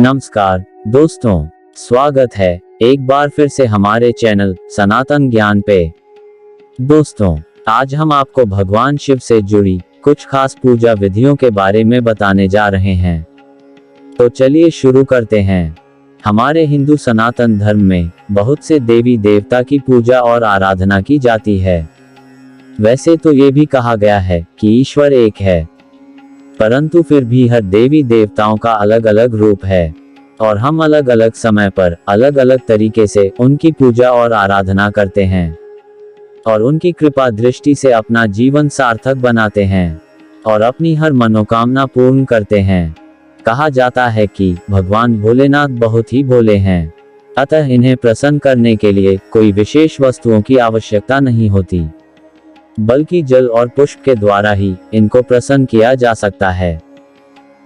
नमस्कार दोस्तों, स्वागत है एक बार फिर से हमारे चैनल सनातन ज्ञान पे। दोस्तों, आज हम आपको भगवान शिव से जुड़ी कुछ खास पूजा विधियों के बारे में बताने जा रहे हैं। तो चलिए शुरू करते हैं। हमारे हिंदू सनातन धर्म में बहुत से देवी देवता की पूजा और आराधना की जाती है। वैसे तो ये भी कहा गया है कि ईश्वर एक है, परंतु फिर भी हर देवी देवताओं का अलग अलग रूप है और हम अलग अलग समय पर अलग अलग तरीके से उनकी पूजा और आराधना करते हैं और उनकी कृपा दृष्टि से अपना जीवन सार्थक बनाते हैं और अपनी हर मनोकामना पूर्ण करते हैं। कहा जाता है कि भगवान भोलेनाथ बहुत ही भोले हैं, अतः इन्हें प्रसन्न करने के लिए कोई विशेष वस्तुओं की आवश्यकता नहीं होती, बल्कि जल और पुष्प के द्वारा ही इनको प्रसन्न किया जा सकता है।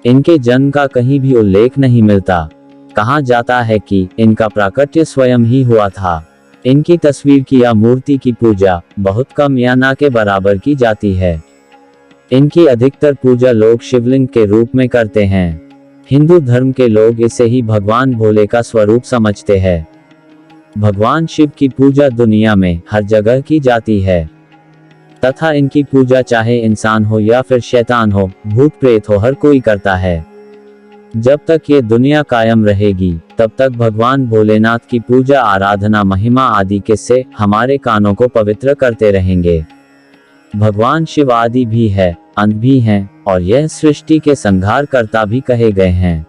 इनके जन्म का कहीं भी उल्लेख नहीं मिलता। कहा जाता है कि इनका प्राकट्य स्वयं ही हुआ था। इनकी तस्वीर की या मूर्ति की पूजा बहुत कम या ना के बराबर की जाती है। इनकी अधिकतर पूजा लोग शिवलिंग के रूप में करते हैं। हिंदू धर्म के लोग इसे ही भगवान भोले का स्वरूप समझते हैं। भगवान शिव की पूजा दुनिया में हर जगह की जाती है तथा इनकी पूजा चाहे इंसान हो या फिर शैतान हो, भूत प्रेत हो, हर कोई करता है। जब तक ये दुनिया कायम रहेगी तब तक भगवान भोलेनाथ की पूजा आराधना महिमा आदि किस्से हमारे कानों को पवित्र करते रहेंगे। भगवान शिव आदि भी है, अंत भी हैं और यह सृष्टि के संहारकर्ता भी कहे गए हैं।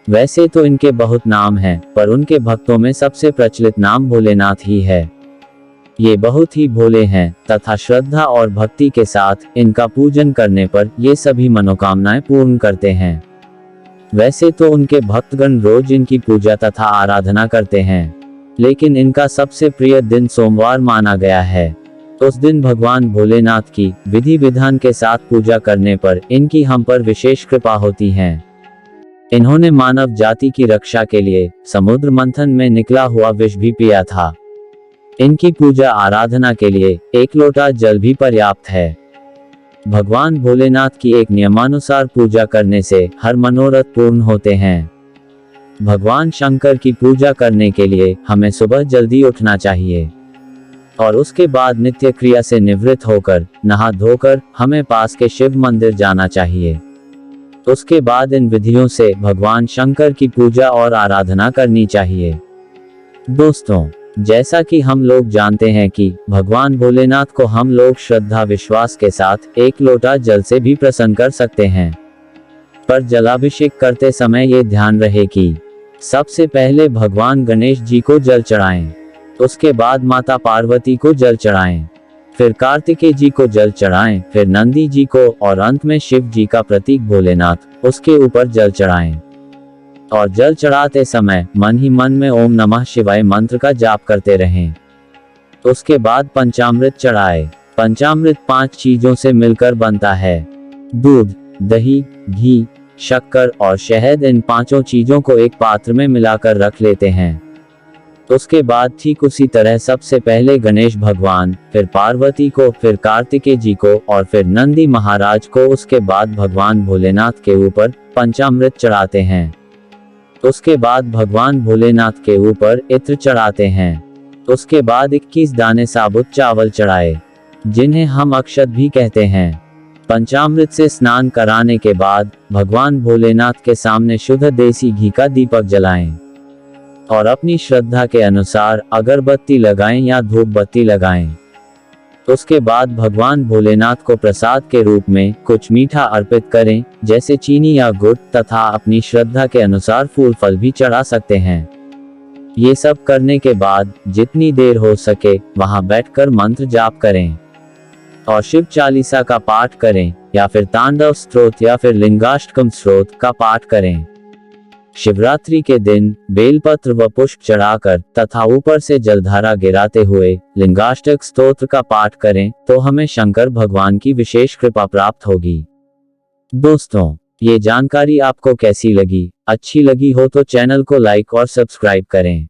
वैसे तो इनके बहुत नाम हैं, पर उनके भक्तों में सबसे प्रचलित नाम भोलेनाथ ही है। ये बहुत ही भोले हैं तथा श्रद्धा और भक्ति के साथ इनका पूजन करने पर ये सभी मनोकामनाएं पूर्ण करते हैं। वैसे तो उनके भक्तगण रोज इनकी पूजा तथा आराधना करते हैं, लेकिन इनका सबसे प्रिय दिन सोमवार माना गया है। उस दिन भगवान भोलेनाथ की विधि विधान के साथ पूजा करने पर इनकी हम पर विशेष कृपा होती है। इन्होंने मानव जाति की रक्षा के लिए समुद्र मंथन में निकला हुआ विष भी पिया था। इनकी पूजा आराधना के लिए एक लोटा जल भी पर्याप्त है। भगवान भोलेनाथ की एक नियमानुसार पूजा करने से हर मनोरथ पूर्ण होते हैं। भगवान शंकर की पूजा करने के लिए हमें सुबह जल्दी उठना चाहिए और उसके बाद नित्य क्रिया से निवृत्त होकर नहा धोकर हमें पास के शिव मंदिर जाना चाहिए। उसके बाद इन विधियों से भगवान शंकर की पूजा और आराधना करनी चाहिए। दोस्तों, जैसा कि हम लोग जानते हैं कि भगवान भोलेनाथ को हम लोग श्रद्धा विश्वास के साथ एक लोटा जल से भी प्रसन्न कर सकते हैं, पर जलाभिषेक करते समय ये ध्यान रहे कि सबसे पहले भगवान गणेश जी को जल चढ़ाएं, उसके बाद माता पार्वती को जल चढ़ाएं, फिर कार्तिकेय जी को जल चढ़ाएं, फिर नंदी जी को और अंत में शिव जी का प्रतीक भोलेनाथ उसके ऊपर जल चढ़ाएं। और जल चढ़ाते समय मन ही मन में ओम नमः शिवाय मंत्र का जाप करते रहें। उसके बाद पंचामृत चढ़ाएं। पंचामृत 5 चीजों से मिलकर बनता है। दूध, दही, घी, शक्कर और शहद। इन 5 चीजों को एक पात्र में मिलाकर रख लेते हैं। उसके बाद ठीक उसी तरह सबसे पहले गणेश भगवान, फिर पार्वती को, फिर कार्तिकेय जी को और फिर नंदी महाराज को, उसके बाद भगवान भोलेनाथ के ऊपर पंचामृत चढ़ाते हैं। उसके बाद भगवान भोलेनाथ के ऊपर इत्र चढ़ाते हैं। उसके बाद 21 दाने साबुत चावल चढ़ाए, जिन्हें हम अक्षत भी कहते हैं। पंचामृत से स्नान कराने के बाद भगवान भोलेनाथ के सामने शुद्ध देसी घी का दीपक जलाएं और अपनी श्रद्धा के अनुसार अगरबत्ती लगाएं या धूप बत्ती लगाएं। उसके बाद भगवान भोलेनाथ को प्रसाद के रूप में कुछ मीठा अर्पित करें, जैसे चीनी या गुड़, तथा अपनी श्रद्धा के अनुसार फूल फल भी चढ़ा सकते हैं। ये सब करने के बाद जितनी देर हो सके वहां बैठकर मंत्र जाप करें और शिव चालीसा का पाठ करें या फिर तांडव स्तोत्र या फिर लिंगाष्टकम स्तोत्र का पाठ करें। शिवरात्रि के दिन बेलपत्र व पुष्प चढ़ाकर तथा ऊपर से जलधारा गिराते हुए लिंगाष्टक स्तोत्र का पाठ करें तो हमें शंकर भगवान की विशेष कृपा प्राप्त होगी। दोस्तों, ये जानकारी आपको कैसी लगी? अच्छी लगी हो तो चैनल को लाइक और सब्सक्राइब करें।